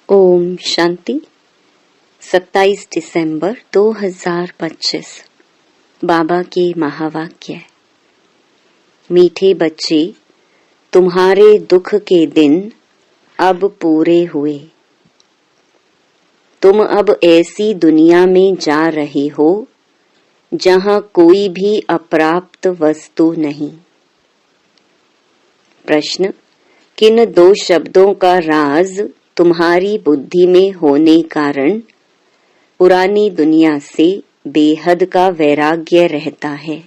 ओम शांति। 27 दिसंबर 2025 बाबा के महावाक्य। मीठे बच्चे, तुम्हारे दुख के दिन अब पूरे हुए। तुम अब ऐसी दुनिया में जा रहे हो जहां कोई भी अप्राप्त वस्तु नहीं। प्रश्न: किन दो शब्दों का राज तुम्हारी बुद्धि में होने कारण पुरानी दुनिया से बेहद का वैराग्य रहता है?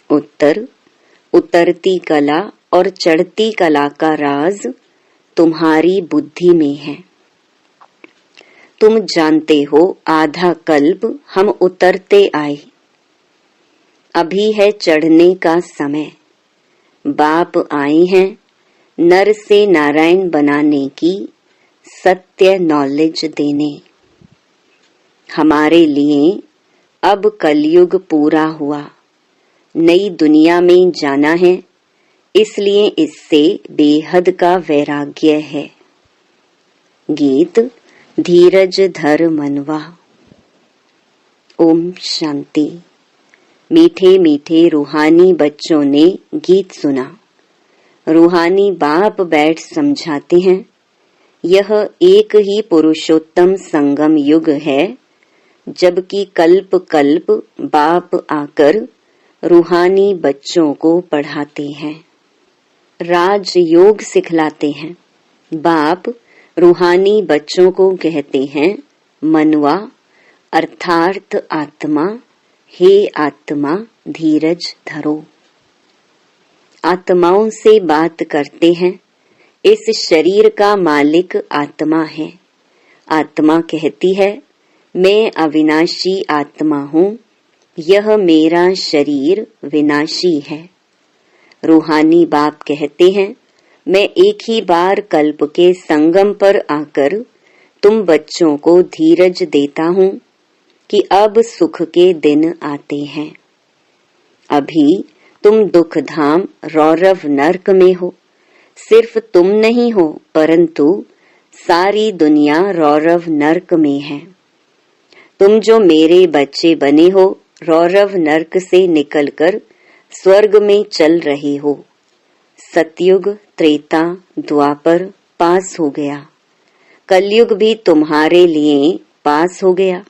उत्तर: उतरती कला और चढ़ती कला का राज तुम्हारी बुद्धि में है। तुम जानते हो, आधा कल्प हम उतरते आए, अभी है चढ़ने का समय। बाप आए हैं नर से नारायण बनाने की सत्य नॉलेज देने। हमारे लिए अब कलयुग पूरा हुआ, नई दुनिया में जाना है, इसलिए इससे बेहद का वैराग्य है। गीत धीरज धर मनवा। ओम शांति। मीठे मीठे रूहानी बच्चों ने गीत सुना। रूहानी बाप बैठ समझाते हैं, यह एक ही पुरुषोत्तम संगम युग है, जबकि कल्प कल्प बाप आकर रूहानी बच्चों को पढ़ाते हैं, राज योग सिखलाते हैं। बाप रूहानी बच्चों को कहते हैं, मनवा अर्थात आत्मा, हे आत्मा धीरज धरो। आत्माओं से बात करते हैं, इस शरीर का मालिक आत्मा है। आत्मा कहती है, मैं अविनाशी आत्मा हूँ, यह मेरा शरीर विनाशी है। रूहानी बाप कहते हैं, मैं एक ही बार कल्प के संगम पर आकर तुम बच्चों को धीरज देता हूँ कि अब सुख के दिन आते हैं। अभी तुम दुख धाम रौरव नर्क में हो। सिर्फ तुम नहीं हो, परंतु सारी दुनिया रौरव नर्क में है। तुम जो मेरे बच्चे बने हो, रौरव नर्क से निकलकर स्वर्ग में चल रहे हो। सतयुग, त्रेता, द्वापर पास हो गया, कलयुग भी तुम्हारे लिए पास हो गया।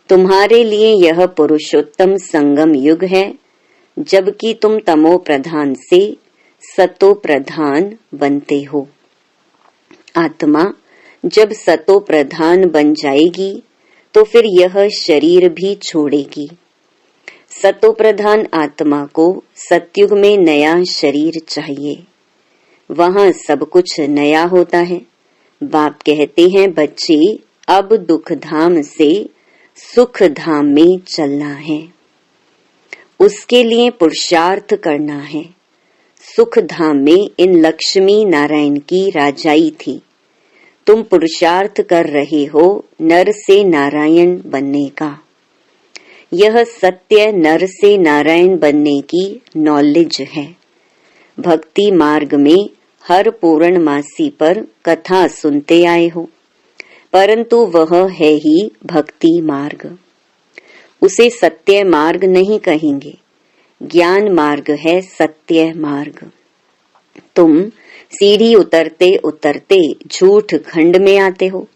तुम्हारे लिए यह पुरुषोत्तम संगम युग है, जबकि तुम तमो प्रधान से सतो प्रधान बनते हो। आत्मा जब सतो प्रधान बन जाएगी तो फिर यह शरीर भी छोड़ेगी। सतो प्रधान आत्मा को सतयुग में नया शरीर चाहिए, वहां सब कुछ नया होता है। बाप कहते हैं, बच्चे अब दुख धाम से सुख धाम में चलना है, उसके लिए पुरुषार्थ करना है। सुख धाम में इन लक्ष्मी नारायण की राजाई थी। तुम पुरुषार्थ कर रहे हो नर से नारायण बनने का। यह सत्य नर से नारायण बनने की नॉलेज है। भक्ति मार्ग में हर पूर्णमासी पर कथा सुनते आए हो, परंतु वह है ही भक्ति मार्ग। उसे सत्य मार्ग नहीं कहेंगे, ज्ञान मार्ग है सत्य मार्ग। तुम सीढ़ी उतरते उतरते झूठ खंड में आते हो।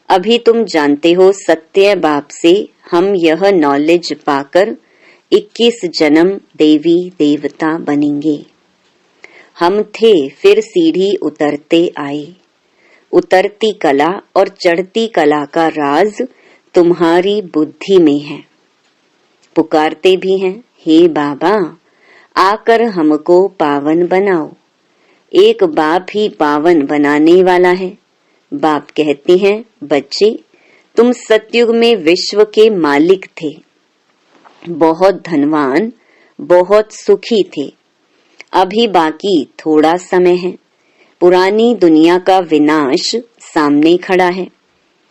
अभी तुम जानते हो, सत्य बाप से हम यह नॉलेज पाकर 21 जन्म देवी देवता बनेंगे। हम थे, फिर सीढ़ी उतरते आए। उतरती कला और चढ़ती कला का राज तुम्हारी बुद्धि में है। पुकारते भी हैं, हे बाबा आकर हमको पावन बनाओ। एक बाप ही पावन बनाने वाला है। बाप कहते हैं, बच्चे तुम सतयुग में विश्व के मालिक थे, बहुत धनवान, बहुत सुखी थे। अभी बाकी थोड़ा समय है। पुरानी दुनिया का विनाश सामने खड़ा है।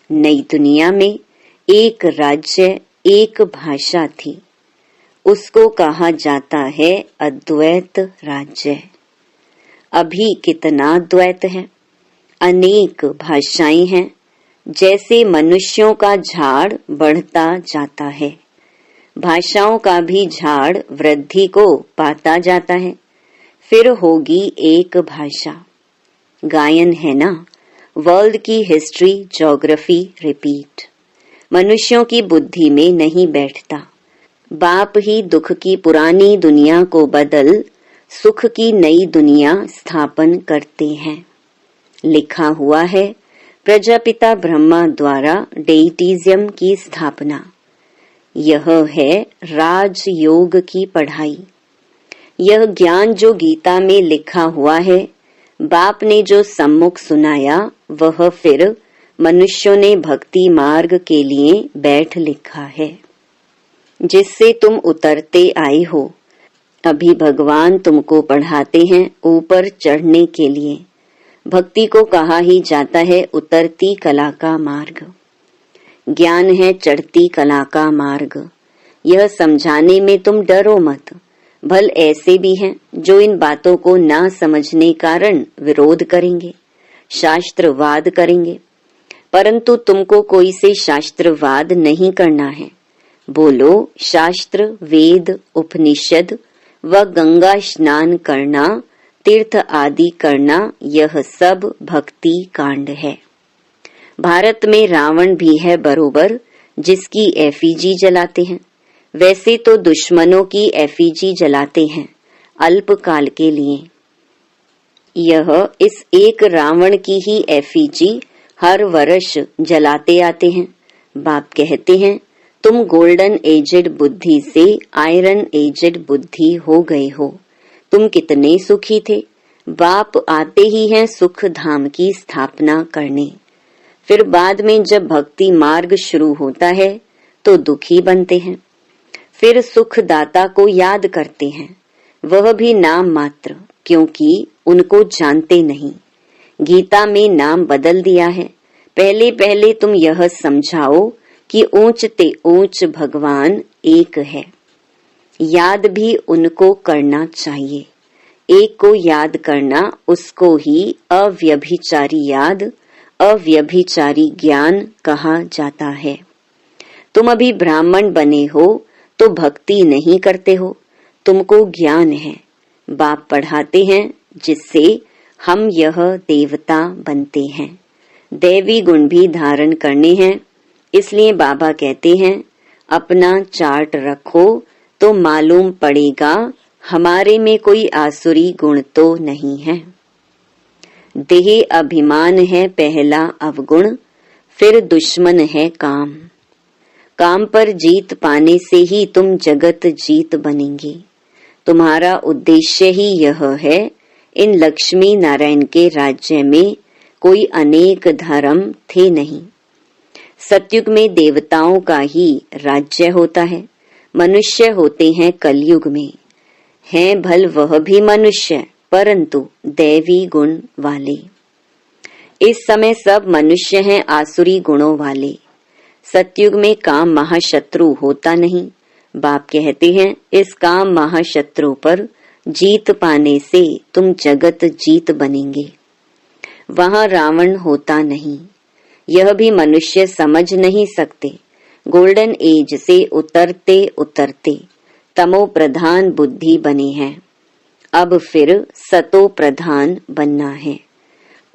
नई दुनिया में एक राज्य, एक भाषा थी, उसको कहा जाता है अद्वैत राज्य। अभी कितना द्वैत है। अनेक भाषाएं हैं। जैसे मनुष्यों का झाड़ बढ़ता जाता है, भाषाओं का भी झाड़ वृद्धि को पाता जाता है, फिर होगी एक भाषा। गायन है ना, वर्ल्ड की हिस्ट्री ज्योग्राफी रिपीट। मनुष्यों की बुद्धि में नहीं बैठता। बाप ही दुख की पुरानी दुनिया को बदल सुख की नई दुनिया स्थापन करते हैं। लिखा हुआ है प्रजापिता ब्रह्मा द्वारा डेइटिज्म की स्थापना। यह है राजयोग की पढ़ाई। यह ज्ञान जो गीता में लिखा हुआ है, बाप ने जो सम्मुख सुनाया, वह फिर मनुष्यों ने भक्ति मार्ग के लिए बैठ लिखा है, जिससे तुम उतरते आए हो। अभी भगवान तुमको पढ़ाते हैं ऊपर चढ़ने के लिए। भक्ति को कहा ही जाता है उतरती कला का मार्ग। ज्ञान है चढ़ती कला का मार्ग। यह समझाने में तुम डरो मत। भल ऐसे भी हैं जो इन बातों को ना समझने कारण विरोध करेंगे, शास्त्रवाद करेंगे, परंतु तुमको कोई से शास्त्रवाद नहीं करना है। बोलो शास्त्र, वेद, उपनिषद व गंगा स्नान करना, तीर्थ आदि करना, यह सब भक्ति कांड है। भारत में रावण भी है बरोबर, जिसकी एफिजी जलाते हैं। वैसे तो दुश्मनों की एफिजी जलाते हैं अल्पकाल के लिए। यह इस एक रावण की ही एफिजी हर वर्ष जलाते आते हैं। बाप कहते हैं तुम गोल्डन एजेड बुद्धि से आयरन एजेड बुद्धि हो गए हो। तुम कितने सुखी थे। बाप आते ही हैं सुख धाम की स्थापना करने। फिर बाद में जब भक्ति मार्ग शुरू होता है तो दुखी बनते हैं। फिर सुखदाता को याद करते हैं, वह भी नाम मात्र, क्योंकि उनको जानते नहीं। गीता में नाम बदल दिया है। पहले पहले तुम यह समझाओ कि ऊंच ते ऊंच भगवान एक है। याद भी उनको करना चाहिए। एक को याद करना, उसको ही अव्यभिचारी याद, अव्यभिचारी ज्ञान कहा जाता है। तुम अभी ब्राह्मण बने हो तो भक्ति नहीं करते हो, तुमको ज्ञान है। बाप पढ़ाते हैं जिससे हम यह देवता बनते हैं। दैवी गुण भी धारण करने हैं। इसलिए बाबा कहते हैं अपना चार्ट रखो तो मालूम पड़ेगा हमारे में कोई आसुरी गुण तो नहीं है। देह अभिमान है पहला अवगुण, फिर दुश्मन है काम। काम पर जीत पाने से ही तुम जगत जीत बनेंगे। तुम्हारा उद्देश्य ही यह है। इन लक्ष्मी नारायण के राज्य में कोई अनेक धर्म थे नहीं। सतयुग में देवताओं का ही राज्य होता है। मनुष्य होते हैं कलयुग में। हैं भल वह भी मनुष्य, परंतु दैवी गुण वाले। इस समय सब मनुष्य हैं आसुरी गुणों वाले। सतयुग में काम महाशत्रु होता नहीं। बाप कहते हैं इस काम महाशत्रु पर जीत पाने से तुम जगत जीत बनेंगे। वहां रावण होता नहीं। यह भी मनुष्य समझ नहीं सकते। गोल्डन एज से उतरते उतरते तमो प्रधान बुद्धि बने हैं। अब फिर सतो प्रधान बनना है।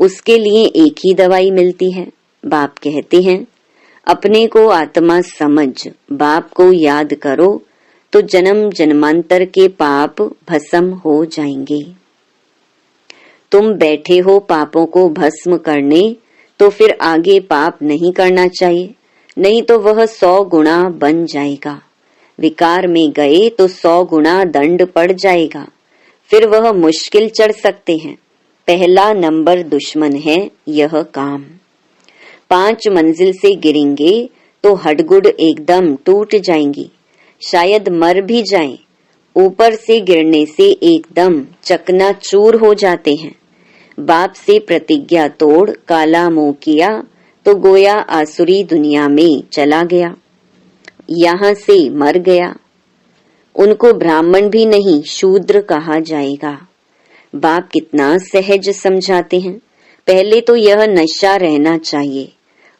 उसके लिए एक ही दवाई मिलती है। बाप कहते हैं अपने को आत्मा समझ बाप को याद करो तो जन्म जन्मांतर के पाप भस्म हो जाएंगे। तुम बैठे हो पापों को भस्म करने, तो फिर आगे पाप नहीं करना चाहिए, नहीं तो वह 100 गुना बन जाएगा। विकार में गए तो 100 गुना दंड पड़ जाएगा। फिर वह मुश्किल चढ़ सकते हैं। पहला नंबर दुश्मन है यह काम। 5 मंजिल से गिरेंगे तो हडगुड एकदम टूट जाएंगी, शायद मर भी जाएं। ऊपर से गिरने से एकदम चकनाचूर हो जाते हैं। बाप से प्रतिज्ञा तोड़ काला मुंह किया तो गोया आसुरी दुनिया में चला गया, यहाँ से मर गया। उनको ब्राह्मण भी नहीं शूद्र कहा जाएगा। बाप कितना सहज समझाते हैं, पहले तो यह नशा रहना चाहिए।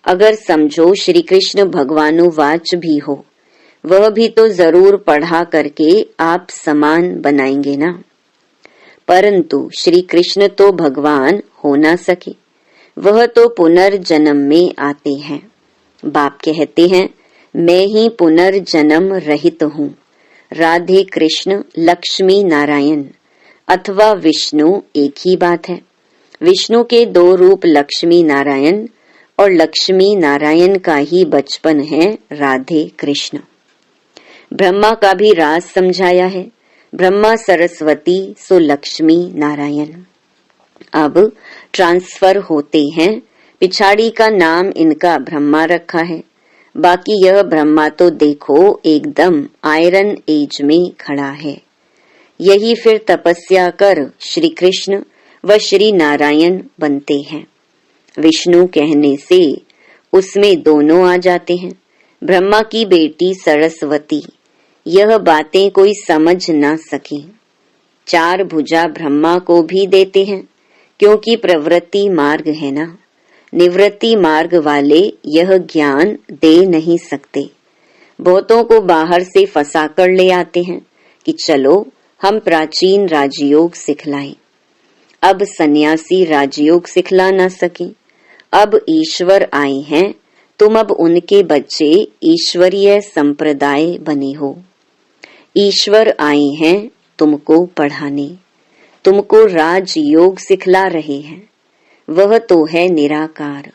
अगर समझो श्री कृष्ण भगवानुवाच भी हो, वह भी तो जरूर पढ़ा करके आप समान बनाएंगे ना। परंतु श्री कृष्ण तो भगवान हो ना सके, वह तो पुनर्जन्म में आते हैं। बाप कहते हैं, मैं ही पुनर्जन्म रहित हूँ। राधे कृष्ण लक्ष्मी नारायण अथवा विष्णु एक ही बात है। विष्णु के दो रूप लक्ष्मी नारायण और लक्ष्मी नारायण का ही बचपन है राधे कृष्ण। ब्रह्मा का भी राज समझाया है, ब्रह्मा सरस्वती सो लक्ष्मी नारायण। अब ट्रांसफर होते हैं, पिछाड़ी का नाम इनका ब्रह्मा रखा है। बाकी यह ब्रह्मा तो देखो एकदम आयरन एज में खड़ा है। यही फिर तपस्या कर श्री कृष्ण व श्री नारायण बनते हैं। विष्णु कहने से उसमें दोनों आ जाते हैं। ब्रह्मा की बेटी सरस्वती, यह बातें कोई समझ ना सके। चार भुजा ब्रह्मा को भी देते हैं, क्योंकि प्रवृत्ति मार्ग है ना। निवृत्ति मार्ग वाले यह ज्ञान दे नहीं सकते। बहुतों को बाहर से फंसा कर ले आते हैं कि चलो हम प्राचीन राजयोग सिखलाएं। अब सन्यासी राजयोग सिखला ना सके। अब ईश्वर आए हैं, तुम अब उनके बच्चे ईश्वरीय संप्रदाय बने हो। ईश्वर आए हैं तुमको पढ़ाने, तुमको राजयोग सिखला रहे हैं। वह तो है निराकार।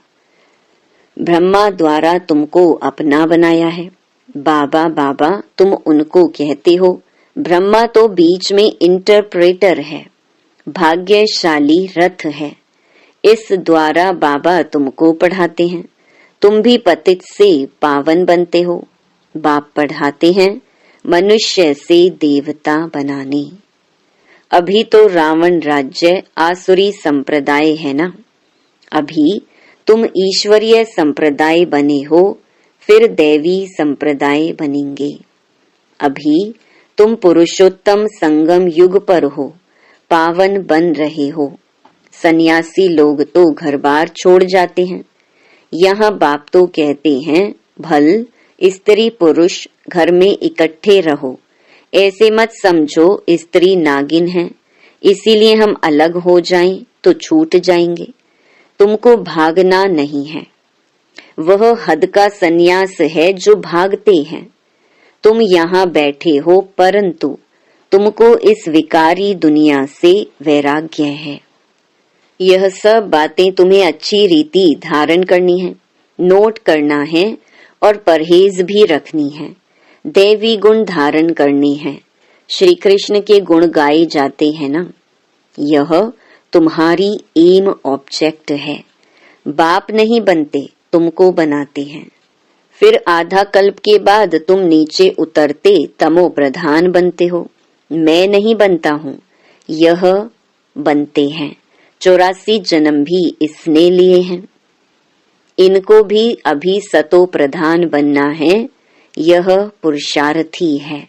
ब्रह्मा द्वारा तुमको अपना बनाया है। बाबा बाबा तुम उनको कहते हो। ब्रह्मा तो बीच में इंटरप्रेटर है, भाग्यशाली रथ है। इस द्वारा बाबा तुमको पढ़ाते हैं। तुम भी पतित से पावन बनते हो। बाप पढ़ाते हैं मनुष्य से देवता बनाने। अभी तो रावण राज्य आसुरी संप्रदाय है ना। अभी तुम ईश्वरीय संप्रदाय बने हो, फिर दैवी संप्रदाय बनेंगे। अभी तुम पुरुषोत्तम संगम युग पर हो, पावन बन रहे हो। सन्यासी लोग तो घर बार छोड़ जाते हैं। यहाँ बाप तो कहते हैं, भल स्त्री पुरुष घर में इकट्ठे रहो। ऐसे मत समझो स्त्री नागिन है, इसीलिए हम अलग हो जाएं तो छूट जाएंगे। तुमको भागना नहीं है। वह हद का सन्यास है जो भागते हैं। तुम यहाँ बैठे हो, परंतु तुमको इस विकारी दुनिया से वैराग्य है। यह सब बातें तुम्हें अच्छी रीति धारण करनी है, नोट करना है और परहेज भी रखनी है। दैवी गुण धारण करनी है। श्री कृष्ण के गुण गाए जाते हैं ना। यह तुम्हारी एम ऑब्जेक्ट है। बाप नहीं बनते, तुमको बनाते हैं। फिर आधा कल्प के बाद तुम नीचे उतरते तमो प्रधान बनते हो। मैं नहीं बनता हूँ, यह बनते हैं। 84 जन्म भी इसने लिए हैं। इनको भी अभी सतो प्रधान बनना है। यह पुरुषार्थी है।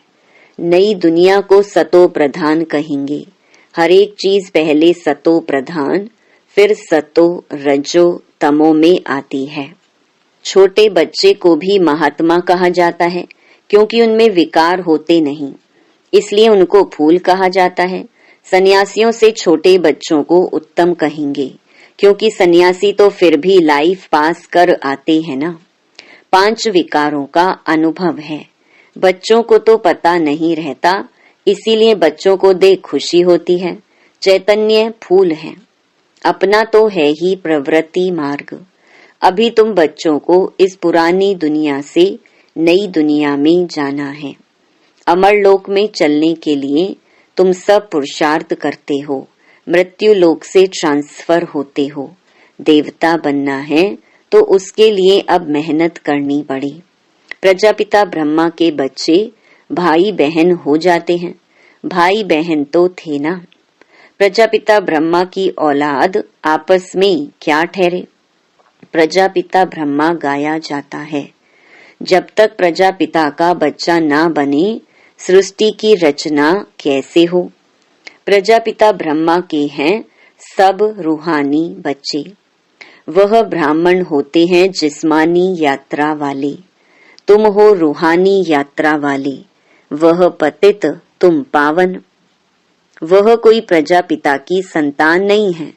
नई दुनिया को सतो प्रधान कहेंगे। हर एक चीज पहले सतो प्रधान, फिर सतो रजो तमो में आती है। छोटे बच्चे को भी महात्मा कहा जाता है, क्योंकि उनमें विकार होते नहीं, इसलिए उनको फूल कहा जाता है। सन्यासियों से छोटे बच्चों को उत्तम कहेंगे, क्योंकि सन्यासी तो फिर भी लाइफ पास कर आते हैं ना। 5 विकारों का अनुभव है। बच्चों को तो पता नहीं रहता, इसीलिए बच्चों को देख खुशी होती है। चैतन्य फूल है, अपना तो है ही प्रवृत्ति मार्ग। अभी तुम बच्चों को इस पुरानी दुनिया से नई दुनिया में जाना है। अमर लोक में चलने के लिए तुम सब पुरुषार्थ करते हो। मृत्यु लोक से ट्रांसफर होते हो। देवता बनना है तो उसके लिए अब मेहनत करनी पड़ी। प्रजापिता ब्रह्मा के बच्चे भाई बहन हो जाते हैं। भाई बहन तो थे ना। प्रजापिता ब्रह्मा की औलाद आपस में क्या ठहरे। प्रजापिता ब्रह्मा गाया जाता है। जब तक प्रजापिता का बच्चा ना बने, सृष्टि की रचना कैसे हो। प्रजापिता ब्रह्मा के हैं सब रूहानी बच्चे। वह ब्राह्मण होते हैं जिस्मानी यात्रा वाले, तुम हो रूहानी यात्रा वाले। वह पतित, तुम पावन। वह कोई प्रजापिता की संतान नहीं है,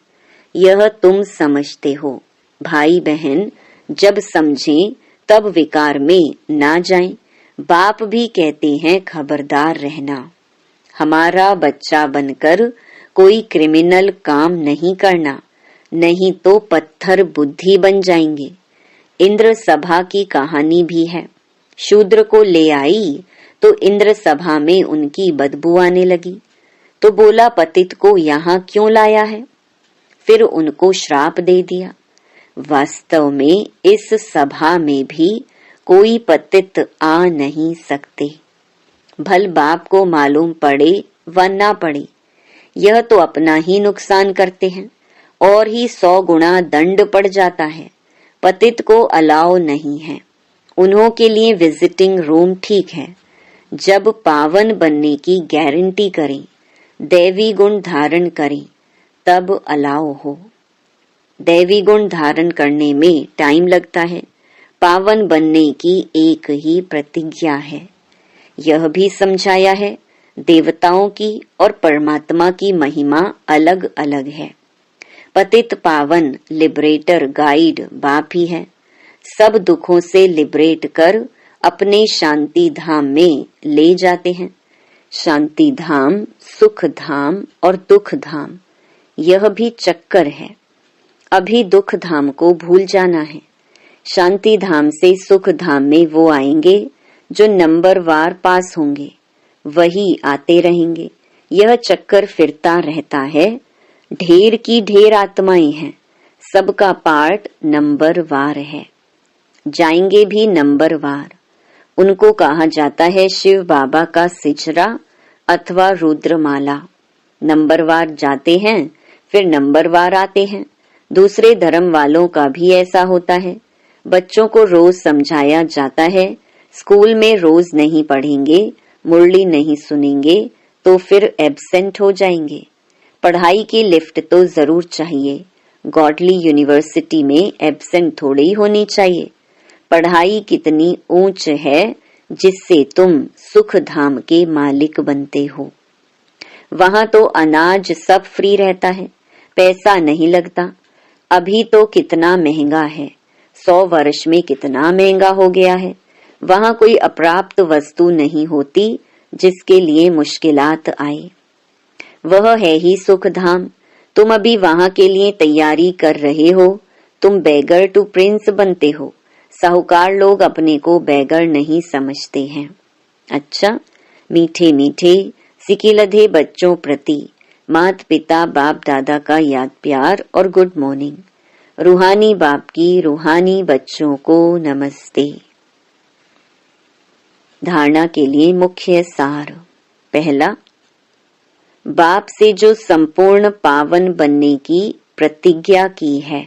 यह तुम समझते हो। भाई बहन जब समझें तब विकार में ना जाएं। बाप भी कहते हैं खबरदार रहना। हमारा बच्चा बनकर कोई क्रिमिनल काम नहीं करना, नहीं तो पत्थर बुद्धि बन जाएंगे। इंद्र सभा की कहानी भी है। शूद्र को ले आई तो इंद्र सभा में उनकी बदबू आने लगी, तो बोला पतित को यहाँ क्यों लाया है। फिर उनको श्राप दे दिया। वास्तव में इस सभा में भी कोई पतित आ नहीं सकते। भल बाप को मालूम पड़े व ना पड़े, यह तो अपना ही नुकसान करते हैं और ही 100 गुना दंड पड़ जाता है। पतित को अलाउ नहीं है, उन्हों के लिए विजिटिंग रूम ठीक है। जब पावन बनने की गारंटी करें, दैवी गुण धारण करें, तब अलाउ हो। दैवी गुण धारण करने में टाइम लगता है, पावन बनने की एक ही प्रतिज्ञा है। यह भी समझाया है देवताओं की और परमात्मा की महिमा अलग अलग है। पतित पावन लिबरेटर गाइड बाप ही है। सब दुखों से लिबरेट कर अपने शांति धाम में ले जाते हैं। शांति धाम, सुख धाम और दुख धाम, यह भी चक्कर है। अभी दुख धाम को भूल जाना है। शांति धाम से सुख धाम में वो आएंगे जो नंबरवार पास होंगे, वही आते रहेंगे। यह चक्कर फिरता रहता है। ढेर की ढेर आत्माएं हैं, सबका पार्ट नंबरवार है, जाएंगे भी नंबरवार। उनको कहा जाता है शिव बाबा का सिचरा अथवा रुद्रमाला। नंबरवार जाते हैं, फिर नंबरवार आते हैं। दूसरे धर्म वालों का भी ऐसा होता है। बच्चों को रोज समझाया जाता है, स्कूल में रोज नहीं पढ़ेंगे, मुरली नहीं सुनेंगे तो फिर एब्सेंट हो जाएंगे। पढ़ाई की लिफ्ट तो जरूर चाहिए। गॉडली यूनिवर्सिटी में एब्सेंट थोड़ी होनी चाहिए। पढ़ाई कितनी ऊंच है जिससे तुम सुख धाम के मालिक बनते हो। वहां तो अनाज सब फ्री रहता है, पैसा नहीं लगता। अभी तो कितना महंगा है, 100 वर्ष में कितना महंगा हो गया है। वहां कोई अप्राप्त वस्तु नहीं होती जिसके लिए मुश्किलात आए। वह है ही सुख धाम। तुम अभी वहां के लिए तैयारी कर रहे हो। तुम बेगर टू प्रिंस बनते हो। साहूकार लोग अपने को बेगर नहीं समझते हैं। अच्छा, मीठे मीठे सिकिलधे बच्चों प्रति माता पिता बाप दादा का याद प्यार और गुड मॉर्निंग। रूहानी बाप की रूहानी बच्चों को नमस्ते। धारणा के लिए मुख्य सार। पहला, बाप से जो संपूर्ण पावन बनने की प्रतिज्ञा की है,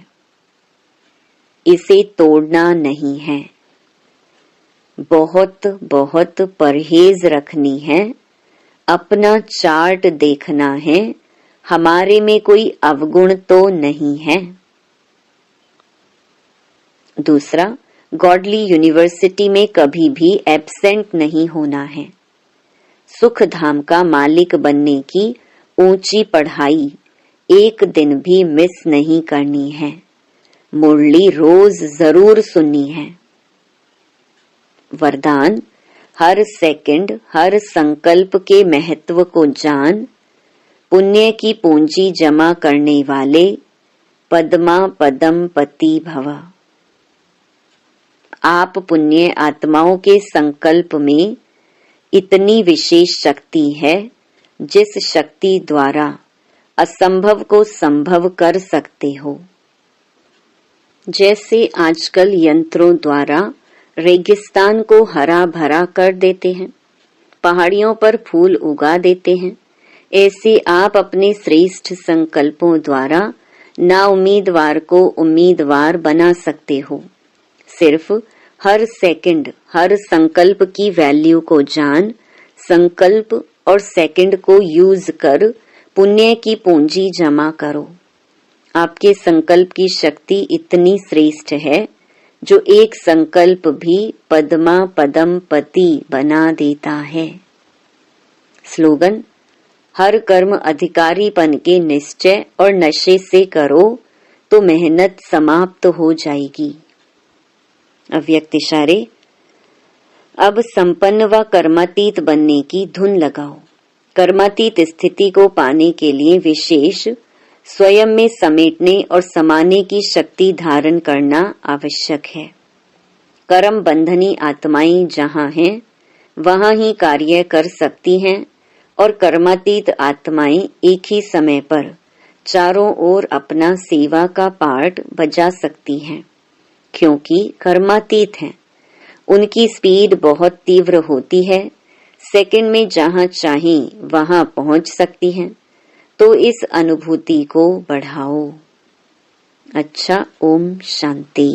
इसे तोड़ना नहीं है। बहुत बहुत परहेज रखनी है। अपना चार्ट देखना है, हमारे में कोई अवगुण तो नहीं है। दूसरा, गॉडली यूनिवर्सिटी में कभी भी एब्सेंट नहीं होना है। सुख धाम का मालिक बनने की ऊंची पढ़ाई एक दिन भी मिस नहीं करनी है। मुरली रोज जरूर सुननी है। वरदान, हर सेकंड हर संकल्प के महत्व को जान, पुण्य की पूंजी जमा करने वाले पद्मा पदम पति भव। आप पुण्य आत्माओं के संकल्प में इतनी विशेष शक्ति है जिस शक्ति द्वारा असंभव को संभव कर सकते हो। जैसे आजकल यंत्रों द्वारा रेगिस्तान को हरा भरा कर देते हैं, पहाड़ियों पर फूल उगा देते हैं, ऐसे आप अपने श्रेष्ठ संकल्पों द्वारा ना उम्मीदवार को उम्मीदवार बना सकते हो। सिर्फ हर सेकंड हर संकल्प की वैल्यू को जान, संकल्प और सेकंड को यूज कर पुण्य की पूंजी जमा करो। आपके संकल्प की शक्ति इतनी श्रेष्ठ है जो एक संकल्प भी पद्मा पदम पति बना देता है। स्लोगन: हर कर्म अधिकारीपन के निश्चय और नशे से करो तो मेहनत समाप्त हो जाएगी। अव्यक्त इशारे: अब संपन्न व कर्मातीत बनने की धुन लगाओ। कर्मातीत स्थिति को पाने के लिए विशेष स्वयं में समेटने और समाने की शक्ति धारण करना आवश्यक है। कर्म बंधनी आत्माएं जहां हैं वहां ही कार्य कर सकती हैं और कर्मातीत आत्माएं एक ही समय पर चारों ओर अपना सेवा का पार्ट बजा सकती हैं, क्योंकि कर्मातीत हैं। उनकी स्पीड बहुत तीव्र होती है, सेकंड में जहां चाहें वहां पहुंच सकती हैं। तो इस अनुभूति को बढ़ाओ। अच्छा, ओम शांति।